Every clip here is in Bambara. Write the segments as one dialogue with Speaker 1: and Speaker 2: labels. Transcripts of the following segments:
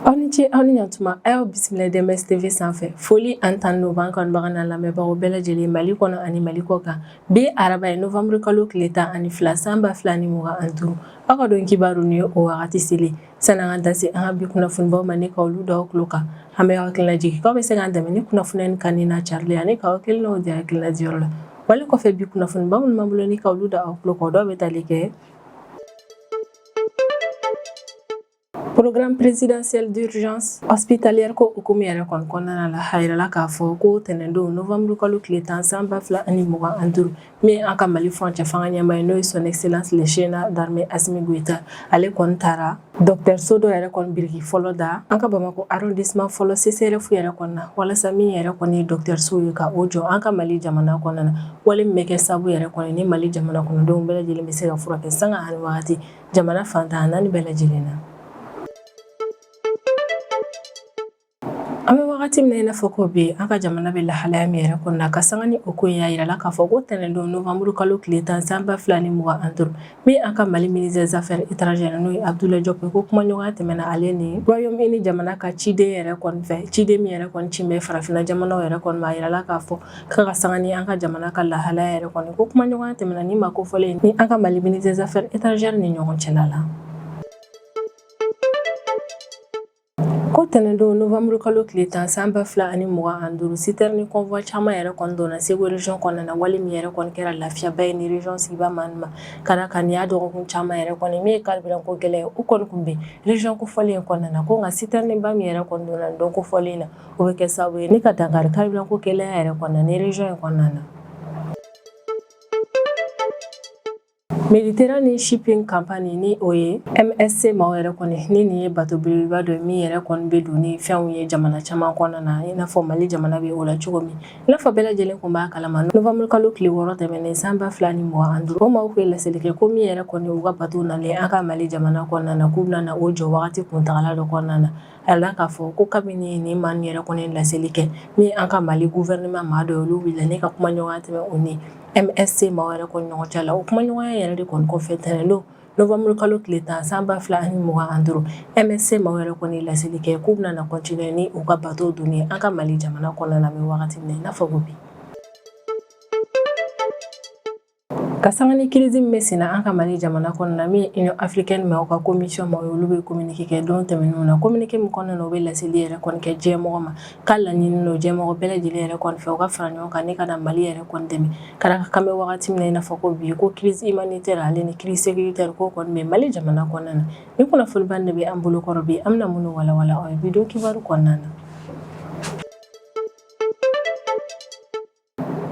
Speaker 1: Aw ni ce aw ni ɲantuma a y'aw bisimila DMS TV sanfɛ foli an tan n'o b'an kanubaga n'a lamɛnbagaw bɛɛ lajɛlen Mali kɔnɔ ani Mali kɔ kan bi araba ye novembre kalo tile 12 san 2025 aw ka dɔn kibaru ni o wagati selen san'an ka da se an ka bi kunnafonibaw ma ne ka olu da aw tulo kan an bɛ aw hakilina jigin k'aw bɛ se k'an dɛmɛ ni kunnafoniya ni kanni n'a carili ani k'aw hakilinaw di hakilina diyɔrɔ la wali kɔfɛ bi kunnafoniba minnu b'an bolo ni ka olu da aw tulo kan dɔw bɛ tali kɛ Programme présidentiel d'urgence hospitalière ko hukumu yɛrɛ kɔni kɔnɔna la a yirala k'a fɔ ko tɛnɛndon novembre kalo tile 10 san 2025 min an ka Mali furancɛ fanga ɲɛmaa ye n'o ye son excellence le général d'armée Assimi Goïta ale kɔni taara dɔgɔtɔrɔso dɔ yɛrɛ kɔni biriki fɔlɔ da an ka Bamakɔ arrondissement fɔlɔ CCRF yɛrɛ kɔni na walasa min yɛrɛ kɔni ye dɔgɔtɔrɔso ye ka o jɔ an ka Mali jamana kɔnɔna na wale min bɛ kɛ sabu yɛrɛ kɔni ni Mali jamana kɔnɔdenw bɛɛ lajɛlen bɛ se ka furakɛ sanga ani wagati jamana fantan naani bɛɛ lajɛlen na. An bɛ wagati min na i n'a fɔ ko bi an ka jamana bɛ lahalaya min yɛrɛ kɔnɔna ka sanga ni o ko in y'a yirala k'a fɔ ko tɛnɛndon novembre kalo tile 10 san 2025 min an ka Mali ministre des affaires étrangères n'o ye Abdoulaye Diop ko kumaɲɔgɔnya tɛmɛna ale ni Royaume-Uni jamana ka ciden yɛrɛ kɔni fɛ ciden min yɛrɛ kɔni cin bɛ farafinna jamanaw yɛrɛ kɔni ma yirala k'a fɔ k'a ka sanga ni an ka jamana ka lahalaya yɛrɛ kɔni ko kumaɲɔgɔnya tɛmɛna ni ma kofɔlen ni an ka Mali ministre des affaires étrangères ni ɲɔgɔn cɛla la. Ko tɛnɛndon novembre kalo tile 10 san 2025 citerne ni convoi caman yɛrɛ kɔni donna Segu région kɔnɔna na wali min yɛrɛ kɔni kɛra lafiyaba ye ni région sigiba Maniema ka d'a kan nin y'a dɔgɔkun caman yɛrɛ kɔni min ye carburant ko gɛlɛn ye o kɔni tun bɛ région kofɔlen in kɔnɔna na ko nka citerne ba min yɛrɛ kɔni donna nin don kofɔlen na o bɛ kɛ sababu ye ni ka dankari carburant ko gɛlɛya yɛrɛ kɔnɔna ni région in kɔnɔna na. Mediterranean Shipping Company ni o ye MSC maaw yɛrɛ kɔni ni nin ye bato belebeleba dɔ ye min yɛrɛ kɔni bɛ don ni fɛnw ye jamana caman kɔnɔna na i n'a fɔ Mali jamana bɛ o la cogo min i n'a fɔ bɛɛ lajɛlen tun b'a kalama novembre kalo tile 6 tɛmɛnen san 2025 o maaw tun ye laseli kɛ ko min yɛrɛ kɔni u ka bato nalen an ka Mali jamana kɔnɔna na k'u bɛna o jɔ wagati kuntagala dɔ kɔnɔna na a yirala k'a fɔ ko kabini nin maa yɛrɛ kɔni laseli kɛ min an ka Mali gouvernement maa dɔ ye olu wulila ne ka kumaɲɔgɔnya tɛmɛ o ni MSC maaw yɛrɛ kɔni ɲɔgɔn cɛ la o kumaɲɔgɔnya yɛrɛ de kɔni kɔfɛ tɛnɛndon novembre kalo tile 10 san 2025 MSC maaw yɛrɛ kɔni laseli kɛ k'u bɛna continuer ni u ka bateau donni an ka Mali jamana kɔnɔna na bɛ wagati min na i n'a fɔ ko bi. Ka sanga ni crise min bɛ sen na an ka Mali jamana kɔnɔna min ye Union africaine maaw ka commission maaw ye olu bɛ communiqué kɛ don tɛmɛnenw na communiqué min kɔnɔna na u bɛ laseli yɛrɛ kɔni kɛ diɲɛmɔgɔ ma k'a laɲini don diɲɛmɔgɔ bɛɛ lajɛlen yɛrɛ kɔni fɛ u ka fara ɲɔgɔn kan ni ka na Mali yɛrɛ kɔni dɛmɛ ka d'a kan bɛ wagati min na i n'a fɔ ko bi ko crise humanitaire ale ni crise sécuritaire ko kɔni bɛ Mali jamana kɔnɔna na ni kunnafoniba de bɛ an bolo kɔrɔ bi an bɛna minnu walawala aw ye bidon kibaru kɔnɔna na.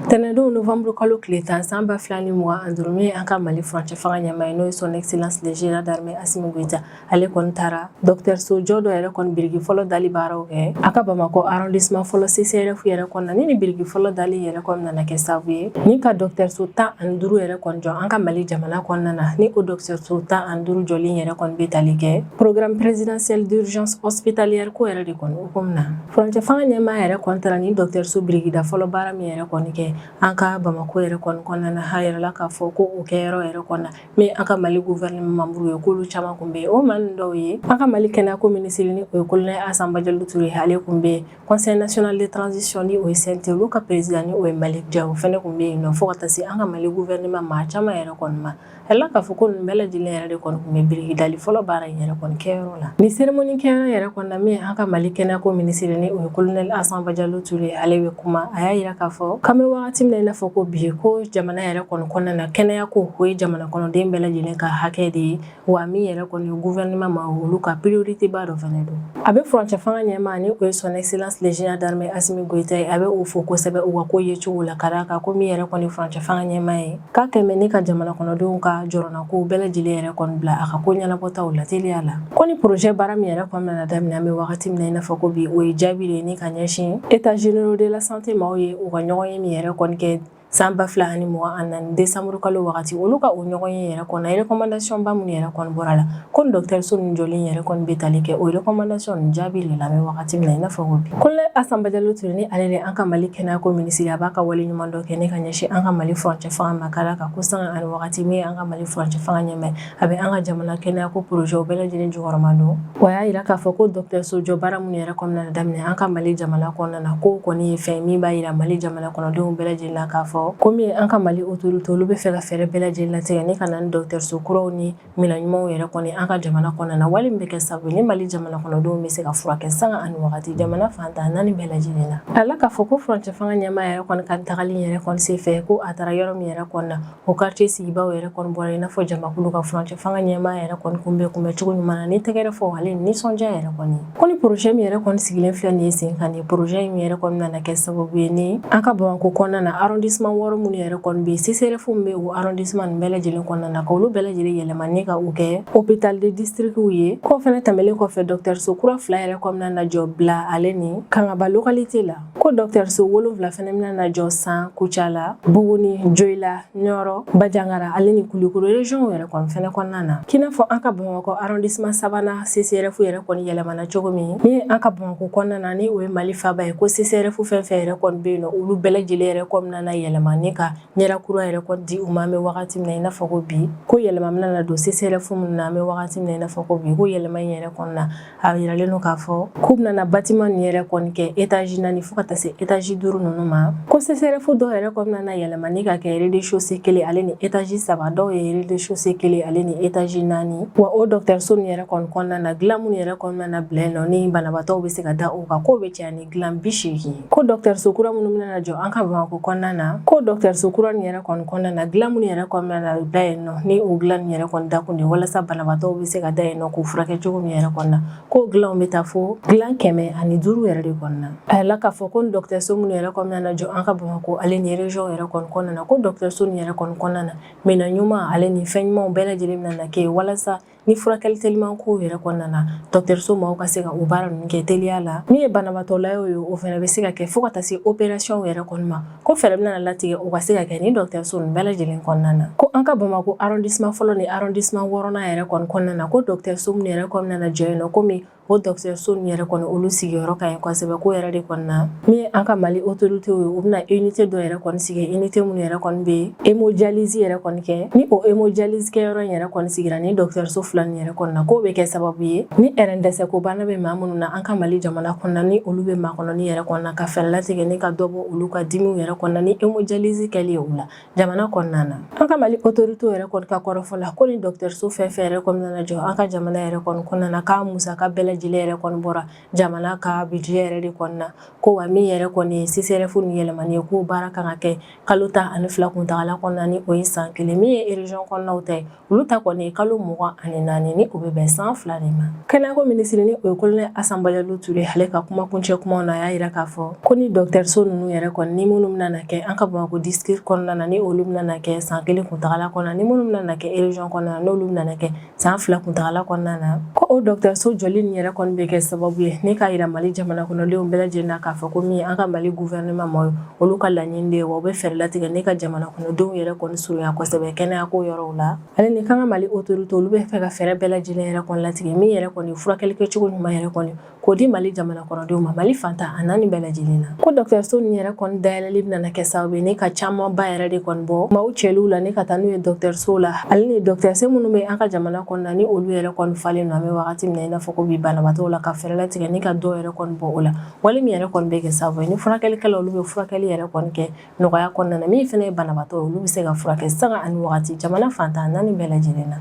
Speaker 1: Tɛnɛndon novembre kalo tile 10 san 2025 min an ka Mali furancɛ fanga ɲɛmaa ye n'o ye son excellence le général d'armée Assimi Goïta ale kɔni taara dɔgɔtɔrɔso jɔ dɔ yɛrɛ kɔni biriki fɔlɔ dali baaraw kɛ a ka Bamakɔ arrondissement fɔlɔ CCRF yɛrɛ kɔnɔna ni biriki fɔlɔ dali yɛrɛ kɔni nana kɛ sababu ye ni ka dɔgɔtɔrɔso 15 yɛrɛ kɔni jɔ an ka Mali jamana kɔnɔna na ni o dɔgɔtɔrɔso 15 jɔlen yɛrɛ kɔni bɛ tali kɛ programme présidentiel d'urgence hospitalière ko yɛrɛ de kɔni hukumu na furancɛ fanga ɲɛmaa yɛrɛ kɔni taara ni dɔgɔtɔrɔso birikida fɔlɔ baara min yɛrɛ kɔni kɛ an ka Bamakɔ yɛrɛ kɔni kɔnɔna na a yirala k'a fɔ ko o kɛyɔrɔ yɛrɛ kɔnɔna min an ka Mali gouvernement membre ye k'olu caman tun bɛ yen o maa ninnu dɔw ye an ka Mali kɛnɛyako ministre ni o ye colonel Assane Bajalilu Ture ale tun bɛ conseil national de transition ni o ye CNT olu ka président ni o ye Malick Dia o fɛnɛ tun bɛ yen nɔ fo ka taa se an ka Mali gouvernement maa caman yɛrɛ kɔni ma a yirala k'a fɔ ko nin bɛɛ lajɛlen yɛrɛ de kɔni tun bɛ birikidali fɔlɔ baara in yɛrɛ kɔni kɛyɔrɔ la ni cérémonie kɛyɔrɔ yɛrɛ kɔnɔna min an ka Mali kɛnɛyako ministre ni o ye colonel Assane Bajalilu Ture ale bɛ kuma a y'a yira k'a fɔ k'an bɛ wagati min na i n'a fɔ ko bi ko jamana yɛrɛ kɔni kɔnɔna na kɛnɛyako o ye jamana kɔnɔden bɛɛ lajɛlen ka hakɛ de ye wa min yɛrɛ kɔni ye gouvernement ma olu ka priorité ba dɔ fɛnɛ don a bɛ furancɛ fanga ɲɛmaa ni o ye son excellence le général d'armée Assimi Goïta ye a bɛ o fo kosɛbɛ u ka ko ye cogo la ka d'a kan ko min yɛrɛ kɔni furancɛ fanga ɲɛmaa ye k'a kɛmɛ ne ka jamana kɔnɔdenw ka jɔrɔna ko bɛɛ lajɛlen yɛrɛ kɔni bila a ka ko ɲɛnabɔtaw la teliya la ko ni projet baara min yɛrɛ kɔni nana daminɛ an bɛ wagati min na i n'a fɔ ko bi o ye jaabi de ye ni ka ɲɛsin états généraux de la santé maaw ye u ka ɲɔgɔn ye min yɛrɛ kɔni kɛ san 2024 décembre kalo wagati olu ka o ɲɔgɔn ye yɛrɛ kɔnɔ recommandation ba mun yɛrɛ kɔnɔ bɔra la ko dɔgɔtɔrɔso ni jɔlen yɛrɛ kɔnɔ bɛ tali kɛ o recommandation ni jaabi le lamɛ wagati min na ina fɔ ko bi Kolonɛl Asan Badialo Ture ni ale de an ka Mali kɛnɛyako minisiri a b'a ka wale ɲuman dɔ kɛ ne ka ɲɛsin an ka Mali furancɛ fanga ma kala ka ko sanga ani wagati min an ka Mali furancɛ fanga ɲɛmɛ a bɛ an ka jamana kɛnɛyako projet o bɛɛ lajɛlen jukɔrɔma don wa y'a yira k'a fɔ ko dɔgɔtɔrɔso jɔ baara mun yɛrɛ kɔnɔna na daminɛ an ka Mali jamana kɔnɔna na ko kɔni ye fɛn min b'a yira Mali jamana kɔnɔdenw bɛɛ lajɛlen la k'a fɔ komi an ka Mali autorité olu bɛ fɛ ka fɛɛrɛ bɛɛ lajɛlen latigɛ ne ka na ni dɔgɔtɔrɔso kuraw ni minɛn ɲumanw yɛrɛ kɔni an ka jamana kɔnɔna na wali min bɛ kɛ sababu ni Mali jamana kɔnɔdenw bɛ se ka furakɛ sanga ani wagati jamana fantan naani bɛɛ lajɛlen na ala k'a fɔ ko furancɛ fanga ɲɛmaa yɛrɛ kɔni kan tagali yɛrɛ kɔni sen fɛ ko a taara yɔrɔ min yɛrɛ kɔni na o quartier sigibaw yɛrɛ kɔni bɔra i n'a fɔ jamakulu ka furancɛ fanga ɲɛmaa yɛrɛ kɔni kunbɛ cogo ɲuman na ni tɛgɛrɛ fɔ ale nisɔndiya yɛrɛ kɔni ko ni projet min yɛrɛ kɔni sigilen filɛ nin ye sen kan ni projet min yɛrɛ kɔni nana kɛ sababu ye ni an ka Bamakɔ kɔnɔna na arrondissement 6 minnu yɛrɛ kɔni bɛ CCRF min bɛ o arrondissement nin bɛɛ lajɛlen kɔnɔna na k'olu bɛɛ lajɛlen yɛlɛma ni ka u kɛ hôpital de district ye ko fɛnɛ tɛmɛlen kɔfɛ dɔgɔtɔrɔso kura 2 yɛrɛ kɔnɔna na jɔ bila ale ni Kangaba localité la ko dɔgɔtɔrɔso 7 fɛnɛ bɛna na jɔ San Kucala Buguni Joyila Nioro Bajangara ale ni Kulikoro région yɛrɛ kɔni fɛnɛ kɔnɔna na k'i n'a fɔ an ka Bamakɔ arrondissement 3 CCRF yɛrɛ kɔni yɛlɛmana cogo min ni an ka Bamakɔ kɔnɔna na ni o ye Mali faaba ye ko CCRF fɛn fɛn yɛrɛ kɔni bɛ yen nɔ olu bɛɛ lajɛlen yɛrɛ kɔnɔna na yɛlɛma ni ka ɲɛda kura yɛrɛ kɔni di u ma an bɛ wagati min na i n'a fɔ ko bi ko yɛlɛma bɛna na don CCRF minnu na an bɛ wagati min na i n'a fɔ ko bi ko yɛlɛma in yɛrɛ kɔnɔna a yiralen don k'a fɔ k'u bɛna na bâtiment nin yɛrɛ kɔni kɛ étage 4 fo ka taa se étage 5 ninnu ma ko CCRF dɔw yɛrɛ kɔnɔna na yɛlɛma ni ka kɛ rez-de-chaussée 1 ale ni étage 3 dɔw ye rez-de-chaussée 1 ale ni étage 4 wa o dɔgɔtɔrɔso nin yɛrɛ kɔni kɔnɔna na dilan minnu yɛrɛ kɔnɔna na bila yen nɔ ni banabaatɔw bɛ se ka da o kan k'o bɛ caya ni dilan 80 ko dɔgɔtɔrɔso kura minnu bɛna na jɔ an ka Bamakɔ kɔnɔna na ko dɔgɔtɔrɔso kura nin yɛrɛ kɔni kɔnɔna na dilan minnu yɛrɛ kɔnɔna na da yen nɔ ni o dilan nin yɛrɛ kɔni dakun de walasa banabaatɔw bɛ se ka da yen nɔ k'u furakɛ cogo min yɛrɛ kɔnɔna ko dilanw bɛ taa fo dilan 105 yɛrɛ de kɔnɔna a yɛlɛ k'a fɔ ko ni dɔgɔtɔrɔso minnu yɛrɛ kɔnɔna na jɔ an ka Bamakɔ ale ni région yɛrɛ kɔni kɔnɔna na ko dɔgɔtɔrɔso nin yɛrɛ kɔni kɔnɔna na minɛn ɲuman ale ni fɛn ɲumanw bɛɛ lajɛlen bɛna na kɛ walasa ni furakɛli teliman kow yɛrɛ kɔnɔna na dɔgɔtɔrɔso maaw ka se ka o baara ninnu kɛ teliya la min ye banabaatɔ layɛw ye o fɛnɛ bɛ se ka kɛ fo ka taa se opération yɛrɛ kɔni ma ko fɛɛrɛ bɛna latigɛ o ka se ka kɛ ni dɔgɔtɔrɔso nin bɛɛ lajɛlen kɔnɔna na ko an ka Bamakɔ arrondissement fɔlɔ ni arrondissement 6nan yɛrɛ kɔni kɔnɔna na ko dɔgɔtɔrɔso min yɛrɛ kɔnɔna na jɔ yen nɔ komi o dɔgɔtɔrɔso nin yɛrɛ kɔni olu sigiyɔrɔ ka ɲi kosɛbɛ ko yɛrɛ de kɔni na min ye an ka Mali autorité ye u bɛna unité dɔ yɛrɛ kɔni sigi unité minnu yɛrɛ kɔni bɛ hémodialyse yɛrɛ kɔni kɛ ni o hémodialyse kɛyɔrɔ in yɛrɛ kɔni sigira ni dɔgɔtɔrɔso 2 nin yɛrɛ kɔni na k'o bɛ kɛ sababu ye ni RN dɛsɛ ko bana bɛ maa minnu na an ka Mali jamana kɔnɔna ni olu bɛ maakɔnɔni yɛrɛ kɔnɔna ka fɛɛrɛ latigɛ ni ka dɔ bɔ olu ka dimiw yɛrɛ kɔnɔna ni hémodialyse kɛli ye u la jamana kɔnɔna na an ka Mali autorité yɛrɛ kɔni ka kɔrɔfɔ la ko ni dɔgɔtɔrɔso fɛn fɛn yɛrɛ kɔni na jɔ an ka jamana yɛrɛ kɔni kɔnɔna na k'a musaka bɛɛ lajɛlen yɛrɛ kɔni bɔra jamana ka budget yɛrɛ de kɔni na ko wa min yɛrɛ kɔni ye CCRF ni yɛlɛmani ye k'o baara kan ka kɛ kalo 12 kuntagala kɔnɔna ni o ye san 1 min ye région kɔnɔnaw ta ye olu ta kɔni ye kalo 24 ni o bɛ bɛn san 2 de ma kɛnɛyako minisiri ni o ye Kolonɛl Asan Badialo Ture ale ka kumakuncɛ kumaw na a y'a yira k'a fɔ ko ni dɔgɔtɔrɔso ninnu yɛrɛ kɔni ni minnu bɛna na kɛ an ka Bamakɔ district kɔnɔna na ni olu bɛna na kɛ san 1 kuntagala kɔnɔna ni minnu bɛna na kɛ région kɔnɔna na n'olu bɛna na kɛ san 2 kuntagala kɔnɔna na ko o dɔgɔtɔrɔso jɔli nin yɛrɛ kɔni bɛ kɛ sababu ye ni k'a yira Mali jamana kɔnɔdenw bɛɛ lajɛlen na k'a fɔ ko min an ka Mali gouvernement ma olu ka laɲini de ye wa u bɛ fɛɛrɛ latigɛ ni ka jamana kɔnɔdenw yɛrɛ kɔni surunya kosɛbɛ kɛnɛyako yɔrɔw la ale ni kan ka Mali autorité olu bɛ fɛ ka fɛɛrɛ bɛɛ lajɛlen yɛrɛ kɔni latigɛ min yɛrɛ kɔni furakɛli kɛcogo ɲuman yɛrɛ kɔni k'o di Mali jamana kɔnɔdenw ma Mali fantan a naani bɛɛ lajɛlen na ko dɔgɔtɔrɔso nin yɛrɛ kɔni dayɛlɛli bɛna kɛ sababu ye ni ka camanba yɛrɛ de kɔni bɔ maaw cɛliw la ni ka taa n'u ye dɔgɔtɔrɔso la ale ni dɔgɔtɔrɔso minnu bɛ an ka jamana kɔnɔna ni olu yɛrɛ kɔni falen don an bɛ wagati min na i n'a fɔ ko bi banabaatɔw la ka fɛɛrɛ latigɛ ni ka dɔw yɛrɛ kɔni bɔ o la wali min yɛrɛ kɔni bɛ kɛ sababu ye ni furakɛlikɛlaw olu bɛ furakɛli yɛrɛ kɔni kɛ nɔgɔya kɔnɔna na min fana ye banabaatɔ olu bɛ se ka furakɛ sanga ani wagati jamana fantan naani bɛɛ lajɛlen na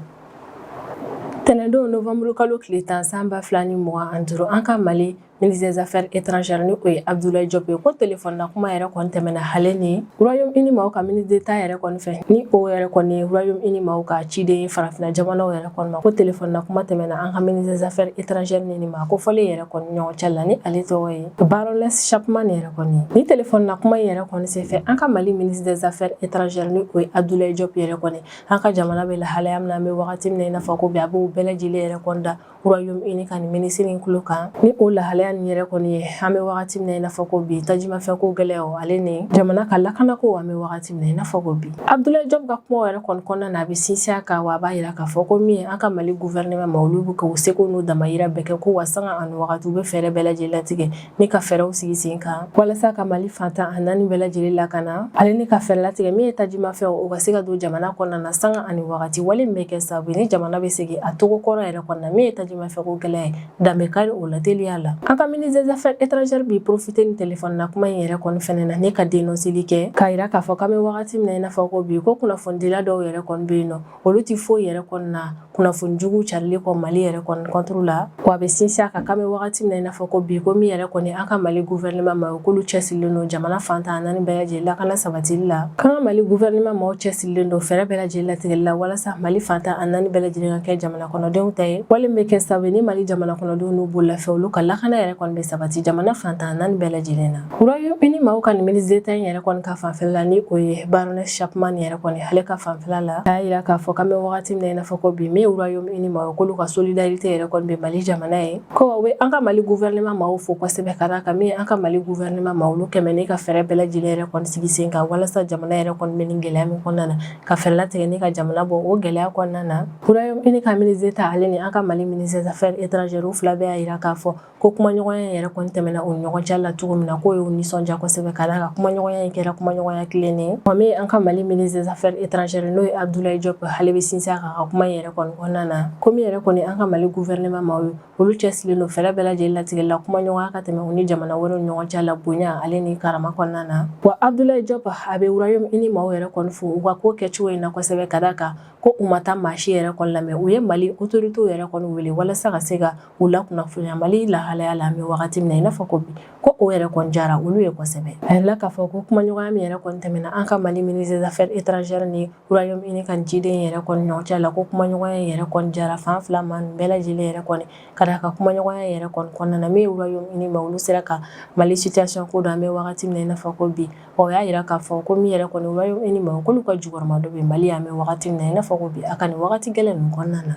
Speaker 1: tɛnɛndon novembre kalo tile 10 san 2025 an ka Mali ministre des Affaires étrangères ni o ye Abdoulaye Diop ye ko téléphone na kuma yɛrɛ kɔni tɛmɛna hale ni Royaume-Uni maaw ka ministre d'État yɛrɛ kɔni fɛ ni o yɛrɛ kɔni ye Royaume-Uni maaw ka ciden ye farafinna jamanaw yɛrɛ kɔni ma ko téléphone na kuma tɛmɛna an ka ministre des Affaires étrangères ni ma ko fɔlen yɛrɛ kɔni ɲɔgɔn cɛ la ni ale tɔgɔ ye Baroness Chapman yɛrɛ kɔni ni téléphone na kuma yɛrɛ kɔni sen fɛ an ka Mali ministre des Affaires étrangères ni o ye Abdoulaye Diop yɛrɛ kɔni an ka jamana bɛ lahalaya min na an bɛ wagati min na i n'a fɔ ko bi a b'o bɛɛ lajɛlen yɛrɛ kɔni da Royaume-Uni ka ni ministre in kulo kan ni o lahalaya gɛlɛya nin yɛrɛ kɔni ye an bɛ wagati min na i n'a fɔ ko bi tajimafɛn ko gɛlɛyaw ale ni jamana ka lakana ko an bɛ wagati min na i n'a fɔ ko bi Abdoulaye Diop ka kuma yɛrɛ kɔni kɔnɔna na a bɛ sinsin a kan wa a b'a yira k'a fɔ ko min an ka Mali gouvernement ma olu bɛ k'u seko n'u damayira bɛɛ kɛ ko wa sanga ani wagati u bɛ fɛɛrɛ bɛɛ lajɛlen latigɛ ni ka fɛɛrɛw sigi sen kan walasa ka Mali fantan a naani bɛɛ lajɛlen lakana ale ni ka fɛɛrɛ latigɛ min ye tajimafɛn o ka se ka don jamana kɔnɔna na sanga ani wagati wale min bɛ kɛ sababu ni jamana bɛ segin a togo kɔrɔ yɛrɛ kɔnɔna min ye tajimafɛn ko gɛlɛya ye danbe kari o la teliya la an ka ministre des affaires étrangères bi profiter ni téléphone na kuma in yɛrɛ kɔni fɛnɛ na ne ka dénonceli kɛ k'a yira k'a fɔ k'an bɛ wagati min na i n'a fɔ ko bi ko kunnafonidila dɔw yɛrɛ kɔni bɛ yen nɔ olu tɛ foyi yɛrɛ kɔni na kunnafoni jugu carili kɔ Mali yɛrɛ kɔni contre la wa a bɛ sinsin a kan k'an bɛ wagati min na i n'a fɔ ko bi ko min yɛrɛ kɔni an ka Mali gouvernement ma o k'olu cɛsirilen don jamana fantan naani bɛɛ lajɛlen lakana sabatili la k'an ka Mali gouvernement ma o cɛsirilen don fɛɛrɛ bɛɛ lajɛlen latigɛli la walasa Mali fantan a naani bɛɛ lajɛlen ka kɛ jamana kɔnɔdenw ta ye wale min bɛ kɛ sababu ni Mali jamana kɔnɔdenw n'u bololafɛ olu ka lakana yɛrɛ kɔni bɛ sabati jamana fantan naani bɛɛ lajɛlen na Royaume-Uni maaw ka ministre d'État yɛrɛ kɔni ka fanfɛla la ni o ye Baroness Chapman yɛrɛ kɔni ale ka fanfɛla la a yira k'a fɔ k'an bɛ wagati min na i n'a fɔ ko bi min Royaume-Uni maaw k'olu ka solidarité yɛrɛ kɔni bɛ Mali jamana ye ko wa an ka Mali gouvernement maaw fo kosɛbɛ ka d'a kan min an ka Mali gouvernement maaw olu kɛmɛ ni ka fɛɛrɛ bɛɛ lajɛlen yɛrɛ kɔni sigi sen kan walasa jamana yɛrɛ kɔni bɛ nin gɛlɛya min kɔnɔna na ka fɛɛrɛ latigɛ ni ka jamana bɔ o gɛlɛya kɔnɔna na Royaume-Uni ka ministre d'État ale ni an ka Mali ministre des affaires étrangères fila bɛɛ y'a yira k'a fɔ ko kumaɲɔgɔnya yɛrɛ kɔni tɛmɛna u ɲɔgɔn cɛ la cogo min na k'o y'u nisɔndiya kosɛbɛ ka d'a kan kumaɲɔgɔnya in kɛra kumaɲɔgɔnya tilennen ye wa min an ka Mali ministre des affaires étrangères n'o ye Abdoulaye Diop ale bɛ sinsin a kan ka kuma in yɛrɛ kɔni kɔnɔna na ko min yɛrɛ kɔni an ka Mali gouvernement maaw ye olu cɛsirilen don fɛɛrɛ bɛɛ lajɛlen latigɛli la kumaɲɔgɔnya ka tɛmɛ u ni jamana wɛrɛw ni ɲɔgɔn cɛ la bonya ale ni karama kɔnɔna na wa Abdoulaye Diop a bɛ Royaume-Uni maaw yɛrɛ kɔni fo u ka ko kɛcogo in na kosɛbɛ ka d'a kan ko u ma taa maa si yɛrɛ kɔni lamɛn u ye Mali autorités yɛrɛ kɔni wele walasa ka se ka u lakunnafoniya Mali lahalaya la an bɛ wagati min na i n'a fɔ ko bi ko o yɛrɛ kɔni jara olu ye kosɛbɛ a yirala k'a fɔ ko kumaɲɔgɔnya min yɛrɛ kɔni tɛmɛna an ka Mali ministre des affaires étrangères ni Royaume-Uni ka ciden yɛrɛ kɔni ɲɔgɔn cɛ la ko kumaɲɔgɔnya yɛrɛ kɔni jara fan fila ma bɛɛ lajɛlen yɛrɛ kɔni ka d'a kan kumaɲɔgɔnya yɛrɛ kɔni kɔnɔna na min ye Royaume-Uni ma olu sera ka Mali situation ko don an bɛ wagati min na i n'a fɔ ko bi o y'a yira k'a fɔ ko min yɛrɛ kɔni Royaume-Uni ma k'olu ka jukɔrɔma dɔ bɛ Mali an bɛ wagati min na i n'a fɔ ko bi a ka nin wagati gɛlɛn ninnu kɔnɔna na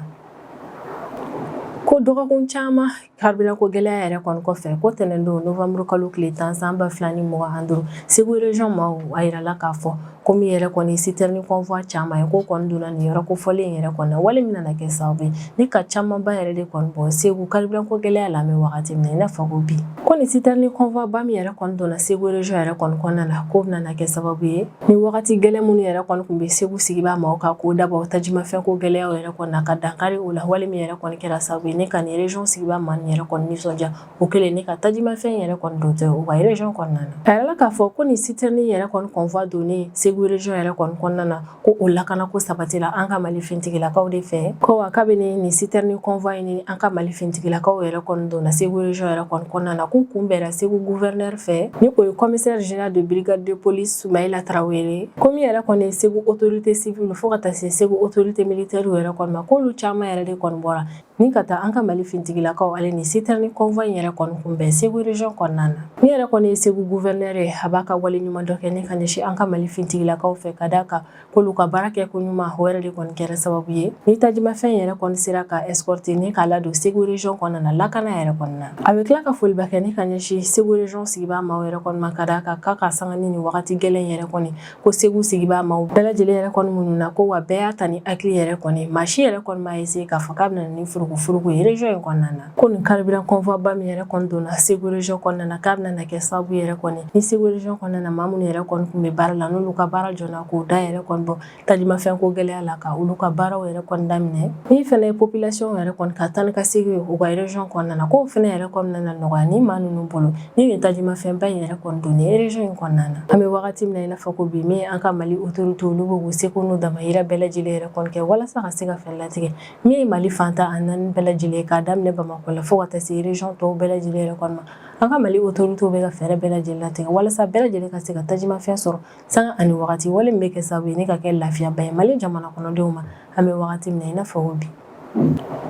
Speaker 1: ko dɔgɔkun caman carburant ko gɛlɛya yɛrɛ kɔni kɔfɛ ko tɛnɛndon novembre kalo tile 10 san 2025 Segu région maaw a yirala k'a fɔ ko min yɛrɛ kɔni citerne convoi caman ye ko kɔni donna nin yɔrɔ kofɔlen in yɛrɛ kɔnɔ wale min nana kɛ sababu ye ni ka camanba yɛrɛ de kɔni bɔ Segu carburant ko gɛlɛya la an bɛ wagati min na i n'a fɔ ko bi ko ni citerne convoi ba min yɛrɛ kɔni donna Segu région yɛrɛ kɔni kɔnɔna na ko nana kɛ sababu ye ni wagati gɛlɛn minnu yɛrɛ kɔni kun bɛ Segu sigibaa maaw ka k'o dabɔ tajimafɛn ko gɛlɛyaw yɛrɛ kɔni na ka dankari o la wale min yɛrɛ kɔni kɛra sababu ye ne ka nin région sigibaa maa nin yɛrɛ kɔni nisɔndiya o kɛlen ne ka tajimafɛn yɛrɛ kɔni don tɛ o ka région kɔnɔna na a yirala k'a fɔ ko ni citerne yɛrɛ kɔni convoi donnen Segu région yɛrɛ kɔni kɔnɔna na ko o lakana ko sabatila an ka Mali fintigilakaw de fɛ ko wa kabini ni citerne convoi ni an ka Mali fintigilakaw yɛrɛ kɔni donna Segu région yɛrɛ kɔni kɔnɔna na k'u kunbɛnna Segu gouverneur fɛ ni o ye commissaire général de brigade de police Soumaïla Traoré ko min yɛrɛ kɔni ye Segu autorité civile fo ka taa se Segu autorité militaire yɛrɛ kɔni ma k'olu caman yɛrɛ de kɔni bɔra ni ka taa an ka Mali fintigilakaw ale ni citerne convoi yɛrɛ kɔni kunbɛn Segu région kɔnɔna na min yɛrɛ kɔni ye Segu gouverneur ye a b'a ka wale ɲuman dɔ kɛ ni ka ɲɛsin an ka Mali fintigilakaw fɛ ka d'a kan k'olu ka baara kɛ ko ɲuman o yɛrɛ de kɔni kɛra sababu ye ni tajimafɛn yɛrɛ kɔni sera ka escorter ni k'a ladon Segu région kɔnɔna na lakana yɛrɛ kɔnɔna na a bɛ tila ka foliba kɛ ni ka ɲɛsin Segu région sigibaa maaw yɛrɛ kɔni ma ka d'a kan k'a ka sanga ni nin wagati gɛlɛn yɛrɛ kɔni ko Segu sigibaa maaw bɛɛ lajɛlen yɛrɛ kɔni minnu na ko wa bɛɛ y'a ta ni hakili yɛrɛ kɔni maa si yɛrɛ kɔni m'a essayer k'a fɔ k'a bɛna ni furugufurugu ye région in kɔnɔna na ko nin carburant convoi ba min yɛrɛ kɔni donna Segu région kɔnɔna na k'a bɛna kɛ sababu yɛrɛ kɔni ni Segu région kɔnɔna na maa minnu yɛrɛ kɔni kun bɛ baara la n'olu ka baara jɔna k'o da yɛrɛ kɔni bɔ tajimafɛn ko gɛlɛya la ka olu ka baaraw yɛrɛ kɔni daminɛ min fɛnɛ ye population yɛrɛ kɔni ka taa ni ka segin u ka région kɔnɔna na k'o fɛnɛ yɛrɛ kɔnɔna na nɔgɔya ni maa ninnu bolo ni nin tajimafɛnba in yɛrɛ kɔni donni région in kɔnɔna na an bɛ wagati min na i n'a fɔ ko bi min an ka Mali autorité olu bɛ k'u seko n'u damayira bɛɛ lajɛlen yɛrɛ kɔni kɛ walasa ka se ka fɛɛrɛ latigɛ min ye Mali fantan a naani bɛɛ lajɛlen k'a daminɛ Bamakɔ la fo ka taa se région tɔw bɛɛ lajɛlen yɛrɛ kɔni ma an ka Mali autorité bɛ ka fɛɛrɛ bɛɛ lajɛlen latigɛ walasa bɛɛ lajɛlen ka se ka tajimafɛn sɔrɔ sanga ani wagati wale min bɛ kɛ sababu ye ne ka kɛ lafiyaba ye Mali jamana kɔnɔdenw ma an bɛ wagati min na i n'a fɔ ko bi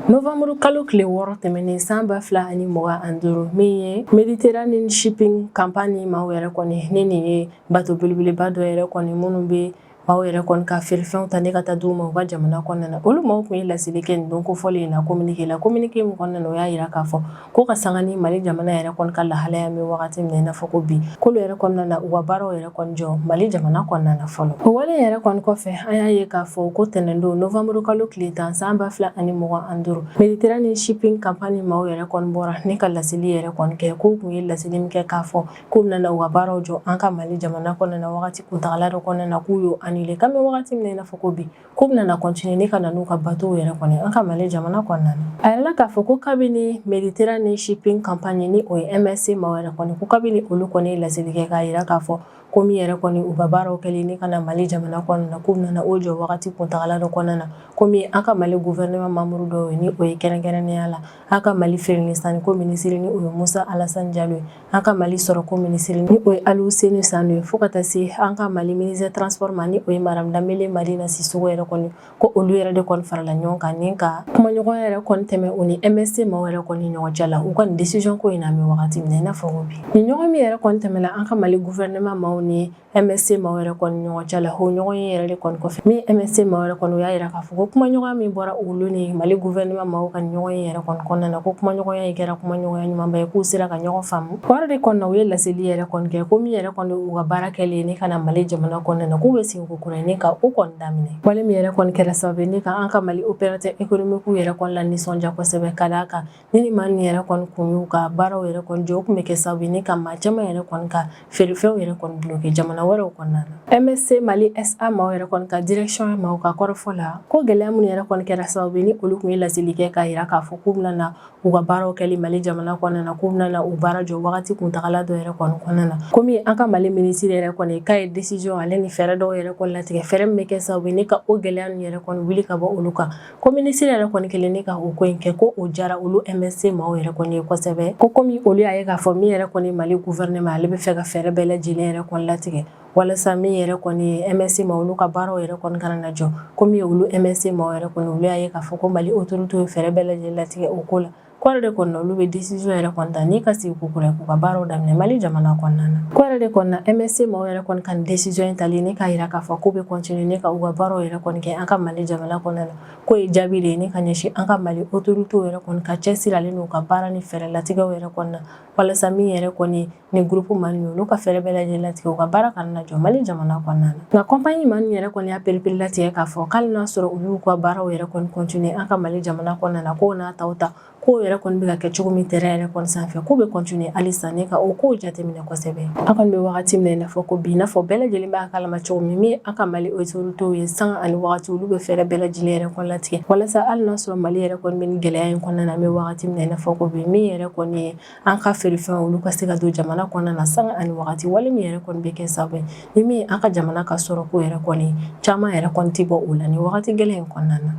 Speaker 1: novembre kalo tile 6 tɛmɛnen san 2025 min ye Mediterranean shipping campagne maaw yɛrɛ kɔni ni nin ye bato belebeleba dɔ yɛrɛ kɔni minnu bɛ maaw yɛrɛ kɔni ka feerefɛnw ta ne ka taa d'u ma u ka jamana kɔnɔna na olu maaw kun ye laseli kɛ nin don kofɔlen in na communiqué la communiqué min kɔnɔna na o y'a yira k'a fɔ ko ka sanga ni Mali jamana yɛrɛ kɔni ka lahalaya min wagati min na i n'a fɔ ko bi k'olu yɛrɛ kɔnɔna na u ka baaraw yɛrɛ kɔni jɔ Mali jamana kɔnɔna na fɔlɔ o wale yɛrɛ kɔni kɔfɛ an y'a ye k'a fɔ ko tɛnɛn don novembre kalo tile 10 san 2025 Mediterranean Shipping Company maaw yɛrɛ kɔni bɔra ne ka laseli yɛrɛ kɔni kɛ k'u kun ye laseli min kɛ k'a fɔ k'u bɛna u ka baaraw jɔ an ka Mali jamana kɔnɔna na wagati kuntagala dɔ kɔnɔna na k'u y'o annulé kan bɛ wagati min na i n'a fɔ ko bi k'u bɛna continuer ne ka na n'u ka bateau yɛrɛ kɔni an ka Mali jamana kɔnɔna na a yɛrɛ k'a fɔ ko kabini Mediterranean Shipping Company ni o ye MSC maaw yɛrɛ kɔni ko kabini olu kɔni ye laseli kɛ k'a yira k'a fɔ ko min yɛrɛ kɔni u ka baaraw kɛlen ne ka na Mali jamana kɔnɔna na k'u bɛna o jɔ wagati kuntagala dɔ kɔnɔna na komi an ka Mali gouvernement membre dɔw ye ni o ye kɛrɛnkɛrɛnnenya la an ka Mali feereli sanni ko ministre ni o ye Musa Alassane Diallo ye an ka Mali sɔrɔko ministre ni o ye Aliou Seni Sano ye fo ka taa se an ka Mali ministre transport ma ni o ye Madame Danbele Madina Sisoko yɛrɛ kɔni ko olu yɛrɛ de kɔni farala ɲɔgɔn kan ni ka kumaɲɔgɔnya yɛrɛ kɔni tɛmɛ o ni MSC maaw yɛrɛ kɔni ɲɔgɔn cɛ la u ka nin décision ko in na mɛ wagati min na i n'a fɔ ko bi nin ɲɔgɔn min yɛrɛ kɔni tɛmɛla an ka Mali gouvernement maaw ni MSC maaw yɛrɛ kɔni ɲɔgɔn cɛ la o ɲɔgɔn ye yɛrɛ de kɔni kɔfɛ min MSC maaw yɛrɛ kɔni u y'a yira k'a fɔ ko kumaɲɔgɔnya min bɔra olu ni Mali gouvernement maaw ka ɲɔgɔn ye yɛrɛ kɔni kɔnɔna na ko kumaɲɔgɔnya in kɛra kumaɲɔgɔnya ɲumanba ye k'u sera ka ɲɔgɔn faamu o yɛrɛ de kɔni na u ye laseli yɛrɛ kɔni kɛ ko min yɛrɛ kɔni u ka baara kɛlen ne ka na Mali jamana kɔnɔna na k'u bɛ segin ko kura ye ne ka o kɔni daminɛ wale min yɛrɛ kɔni kɛra sababu ye ne ka an ka Mali opérateur économique yɛrɛ kɔni la nisɔndiya kosɛbɛ ka d'a kan ni nin maa nin yɛrɛ kɔni kun y'u ka baaraw yɛrɛ kɔni jɔ o kun bɛ kɛ sababu ye ne ka maa caman yɛrɛ kɔni ka feerefɛnw yɛrɛ kɔni bloqué jamana wɛrɛw kɔnɔna na MSC Mali SA maaw yɛrɛ kɔni ka direction maaw ka kɔrɔfɔ la ko gɛlɛya minnu yɛrɛ kɔni kɛra sababu ye ni olu kun ye laseli kɛ k'a yira k'a fɔ k'u bɛna u ka baaraw kɛli Mali jamana kɔnɔna na k'u bɛna u baara jɔ wagati kuntagala dɔ yɛrɛ kɔni kɔnɔna na komi an ka Mali ministre yɛrɛ kɔni k'a ye décision ale ni fɛɛrɛ dɔw yɛrɛ kɔni latigɛ fɛɛrɛ min bɛ kɛ sababu ye ne ka o gɛlɛya ninnu yɛrɛ kɔni wuli ka bɔ olu kan ko ministre yɛrɛ kɔni kelen ne ka o ko in kɛ ko o jara olu MSC maaw yɛrɛ kɔni ye kosɛbɛ ko komi olu y'a ye k'a fɔ min yɛrɛ kɔni Mali gouvernement ale bɛ fɛ ka fɛɛrɛ bɛɛ lajɛlen yɛrɛ kɔni latigɛ walasa min yɛrɛ kɔni ye MSC maaw olu ka baaraw yɛrɛ kɔni kana na jɔ komi olu MSC maaw yɛrɛ kɔni olu y'a ye k'a fɔ ko Mali autorité ye fɛɛrɛ bɛɛ lajɛlen latigɛ o ko la ko yɛrɛ de kɔni na olu bɛ décision yɛrɛ kɔni ta ni ka sigi ko kura ye k'u ka baaraw daminɛ Mali jamana kɔnɔna na ko yɛrɛ de kɔni na MSC maaw yɛrɛ kɔni ka nin décision in tali ne k'a yira k'a fɔ k'u bɛ continuer ne ka u ka baaraw yɛrɛ kɔni kɛ an ka Mali jamana kɔnɔna na ko ye jaabi de ye ne ka ɲɛsin an ka Mali autorité yɛrɛ kɔni ka cɛsiralen n'u ka baara ni fɛɛrɛ latigɛw yɛrɛ kɔni na walasa min yɛrɛ kɔni ni groupe Mali olu ka fɛɛrɛ bɛɛ lajɛlen latigɛ u ka baara kana na jɔ Mali jamana kɔnɔna na nka compagnie Mali yɛrɛ kɔni y'a perepere latigɛ k'a fɔ k'ale n'a sɔrɔ olu y'u ka baaraw yɛrɛ kɔni continuer an ka Mali jamana kɔnɔna na k'o n'a taw ta k'o yɛrɛ kɔni bɛ ka kɛ cogo min terrain yɛrɛ kɔni sanfɛ k'u bɛ continuer halisa ne ka o kow jateminɛ kosɛbɛ an kɔni bɛ wagati min na i n'a fɔ ko bi i n'a fɔ bɛɛ lajɛlen b'a kalama cogo min min an ka Mali autorité ye sanga ani wagati olu bɛ fɛɛrɛ bɛɛ lajɛlen yɛrɛ kɔni latigɛ walasa hali n'a sɔrɔ Mali yɛrɛ kɔni bɛ nin gɛlɛya in kɔnɔna na an bɛ wagati min na i n'a fɔ ko bi min yɛrɛ kɔni ye an ka feerefɛnw olu ka se ka don jamana kɔnɔna na sanga ani wagati wale min yɛrɛ kɔni bɛ kɛ sababu ye ni min an ka jamana ka sɔrɔko yɛrɛ kɔni caman yɛrɛ kɔni tɛ bɔ o la ni wagati gɛlɛn in kɔnɔna na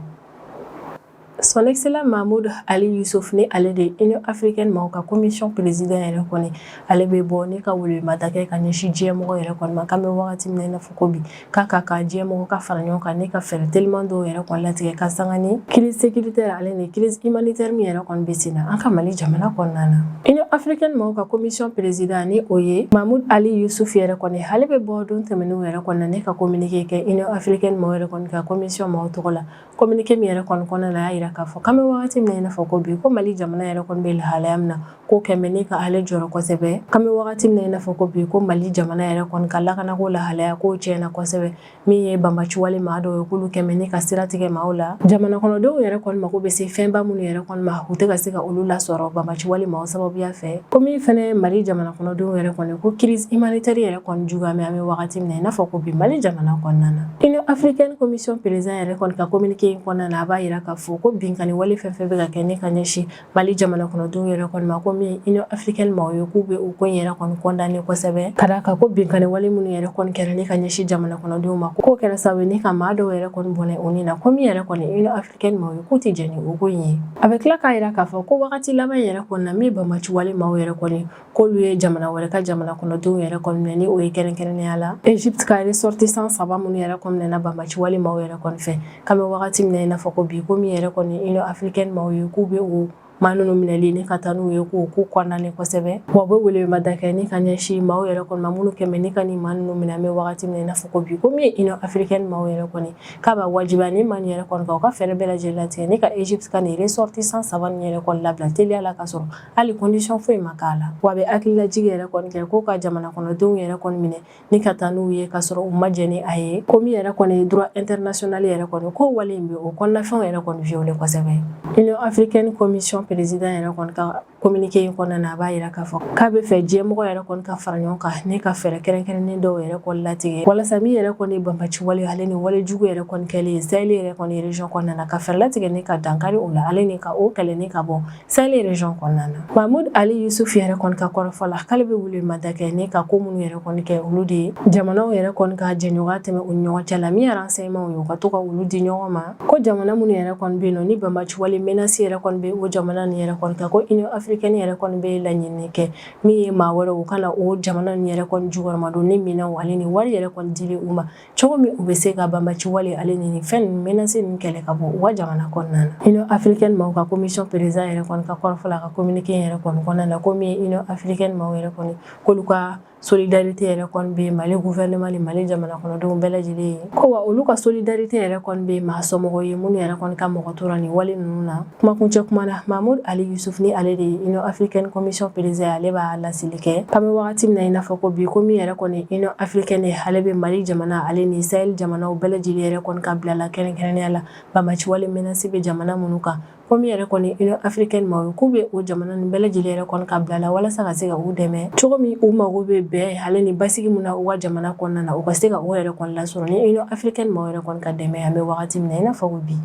Speaker 1: Son Excellence Mahmoud Ali Youssouf ni ale de Union Africaine maaw ka commission président yɛrɛ kɔni ale bɛ bɔ ne ka welemada kɛ ka ɲɛsin diɲɛmɔgɔ yɛrɛ kɔni ma k'an bɛ wagati min na i n'a fɔ ko bi k'a ka kan diɲɛmɔgɔ ka fara ɲɔgɔn kan ne ka fɛɛrɛ teliman dɔw yɛrɛ kɔni latigɛ ka sanga ni crise sécuritaire ale ni crise humanitaire min yɛrɛ kɔni bɛ sen na an ka Mali jamana kɔnɔna na Union Africaine maaw ka commission président ni o ye Mahmoud Ali Youssouf yɛrɛ kɔni ale bɛ bɔ don tɛmɛnenw yɛrɛ kɔnɔna ne ka communiqué kɛ Union Africaine maaw yɛrɛ kɔni ka commission maaw tɔgɔ la communiqué min yɛrɛ kɔni kɔnɔna na y'a yira k'a fɔ k'an bɛ wagati min na i n'a fɔ ko bi ko Mali jamana yɛrɛ kɔni bɛ lahalaya min na ko kɛmɛ ne ka ale jɔrɔ kosɛbɛ k'an bɛ wagati min na i n'a fɔ ko bi ko Mali jamana yɛrɛ kɔni ka lakanako lahalaya ko tiɲɛna kosɛbɛ min ye banbaciwale maa dɔw ye k'olu kɛmɛ ne ka siratigɛ maaw la jamana kɔnɔdenw yɛrɛ kɔni mako bɛ se fɛnba minnu yɛrɛ kɔni ma u tɛ ka se ka olu lasɔrɔ banbaciwale maaw sababuya fɛ ko min fɛnɛ ye Mali jamana kɔnɔdenw yɛrɛ kɔni ko crise humanitaire yɛrɛ kɔni juguyamɛ an bɛ wagati min na i n'a fɔ ko bi Mali jamana kɔnɔna na Union Africaine commission président yɛrɛ kɔni ka communiqué in kɔnɔna na a b'a yira k'a fɔ ko binkani wale fɛn fɛn bɛ ka kɛ ne ka ɲɛsin Mali jamana kɔnɔdenw yɛrɛ kɔni ma ko min Union Africaine maaw ye k'u bɛ o ko in yɛrɛ kɔni condamné kosɛbɛ ka d'a kan ko binkani wale minnu yɛrɛ kɔni kɛra ne ka ɲɛsin jamana kɔnɔdenw ma k'o kɛra sababu ye ne ka maa dɔw yɛrɛ kɔni bɔnɛ o ni na ko min yɛrɛ kɔni Union Africaine maaw ye k'u tɛ jɛn ni o ko in ye a bɛ tila k'a yira k'a fɔ ko wagati laban yɛrɛ kɔni na min banbaciwale maaw yɛrɛ kɔni k'olu ye jamana wɛrɛ ka jamana kɔnɔdenw yɛrɛ kɔni minɛ ni o ye kɛrɛnkɛrɛnnenya la Égypte ka ressortissant 3 minnu yɛrɛ kɔni minɛna banbaciwale maaw yɛrɛ kɔni fɛ k'an bɛ wagati min na i n'a fɔ ko bi ko min yɛrɛ kɔni Union Africaine maaw ye k'u bɛ o maa ninnu minɛli ni ka taa n'u ye k'u kɔnɔna kosɛbɛ wa bɛ wele ma da kɛ ni ka ɲɛsin maaw yɛrɛ kɔni ma minnu kɛmɛ ni ka ni maa ninnu minɛ an bɛ wagati min na i n'a fɔ ko bi ko min ye Union africaine maaw yɛrɛ kɔni k'a b'a wajibiya ni maa nin yɛrɛ kɔni kan u ka fɛɛrɛ bɛɛ lajɛlen latigɛ ni ka Egypte ka nin ressortissant 3 nin yɛrɛ kɔni labila teliya la ka sɔrɔ hali condition foyi ma k'a la wa a bɛ hakililajigi yɛrɛ kɔni kɛ k'u ka jamana kɔnɔdenw yɛrɛ kɔni minɛ ni ka taa n'u ye ka sɔrɔ u ma jɛ ni a ye ko min yɛrɛ kɔni droit international yɛrɛ kɔni ko wale in bɛ o kɔnɔnafɛnw yɛrɛ kɔni violer kosɛbɛ Union africaine commission président yɛrɛ kɔni ka communiqué in kɔnɔna na a b'a yira k'a fɔ k'a bɛ fɛ diɲɛmɔgɔ yɛrɛ kɔni ka fara ɲɔgɔn kan ni ka fɛɛrɛ kɛrɛnkɛrɛnnen dɔw yɛrɛ kɔni latigɛ walasa min yɛrɛ kɔni banbaci wale ale ni wale jugu yɛrɛ kɔni kɛlen ye Sahel yɛrɛ kɔni région kɔnɔna na ka fɛɛrɛ latigɛ ni ka dankari o la ale ni ka o kɛlɛ ni ka bɔ Sahel région kɔnɔna na Mahmoud Ali Yusuf yɛrɛ kɔni ka kɔrɔfɔ la k'ale bɛ wuli mada kɛ ni ka ko minnu yɛrɛ kɔni kɛ olu de ye jamanaw yɛrɛ kɔni ka jɛɲɔgɔnya tɛmɛ u ni ɲɔgɔn cɛ la min ye renseignement ye u ka to ka olu di ɲɔgɔn ma ko jamana minnu yɛrɛ kɔni bɛ yen nɔ ni banbaci wale menace yɛrɛ kɔni bɛ o jamana nin yɛrɛ kɔni kan ko Union africaine yɛrɛ kɔni bɛ laɲini kɛ min ye maa wɛrɛ u kana o jamana nin yɛrɛ kɔni jukɔrɔmadon ni minɛnw ale ni wari yɛrɛ kɔni dili u ma cogo min u bɛ se ka banbaci wale ale ni fɛn ninnu menace ninnu kɛlɛ ka bɔ u ka jamana kɔnɔna na Union africaine maaw ka commission président yɛrɛ kɔni ka kɔrɔfɔ la ka communiqué yɛrɛ kɔni kɔnɔna na ko min ye Union africaine maaw yɛrɛ kɔni k'olu ka solidarité yɛrɛ kɔni bɛ Mali gouvernement ni Mali jamana kɔnɔdenw bɛɛ lajɛlen ye ko wa olu ka solidarité yɛrɛ kɔni bɛ maa somɔgɔw ye minnu yɛrɛ kɔni ka mɔgɔ tora nin wale ninnu na kumakuncɛ kuma na Mahmoud Ali Yusuf ni ale de ye Union africaine commission président ale b'a laseli kɛ k'an bɛ wagati min na i n'a fɔ ko bi ko min yɛrɛ kɔni Union africaine ye ale bɛ Mali jamana ale ni Sahel jamanaw bɛɛ lajɛlen yɛrɛ kɔni ka bila la kɛrɛnkɛrɛnnenya la banbaci wale menace bɛ jamana minnu kan ko min yɛrɛ kɔni Union africaine maaw ye k'u bɛ o jamana nin bɛɛ lajɛlen yɛrɛ kɔni ka bila la walasa ka se ka u dɛmɛ cogo min u mago bɛ bɛn ale ni basigi min na u ka jamana kɔnɔna na u ka se ka o yɛrɛ kɔni lasɔrɔ ni Union africaine maaw yɛrɛ kɔni ka dɛmɛ an bɛ wagati min na i n'a fɔ ko bi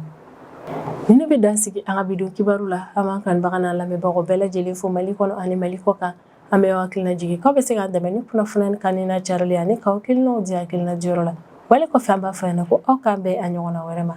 Speaker 1: ni ne bɛ dan sigi an ka bidon kibaru la an b'an kanubaga n'an lamɛnbagaw bɛɛ lajɛlen fo Mali kɔnɔ ani Mali kɔ kan an bɛ hakilina jigin k'aw bɛ se k'an dɛmɛ ni kunnafoniya kan ni na carili ani k'aw hakilinaw di hakilina diyɔrɔ la wale kɔfɛ an b'a fɔ yan ko aw k'an bɛn a ɲɔgɔnna wɛrɛ ma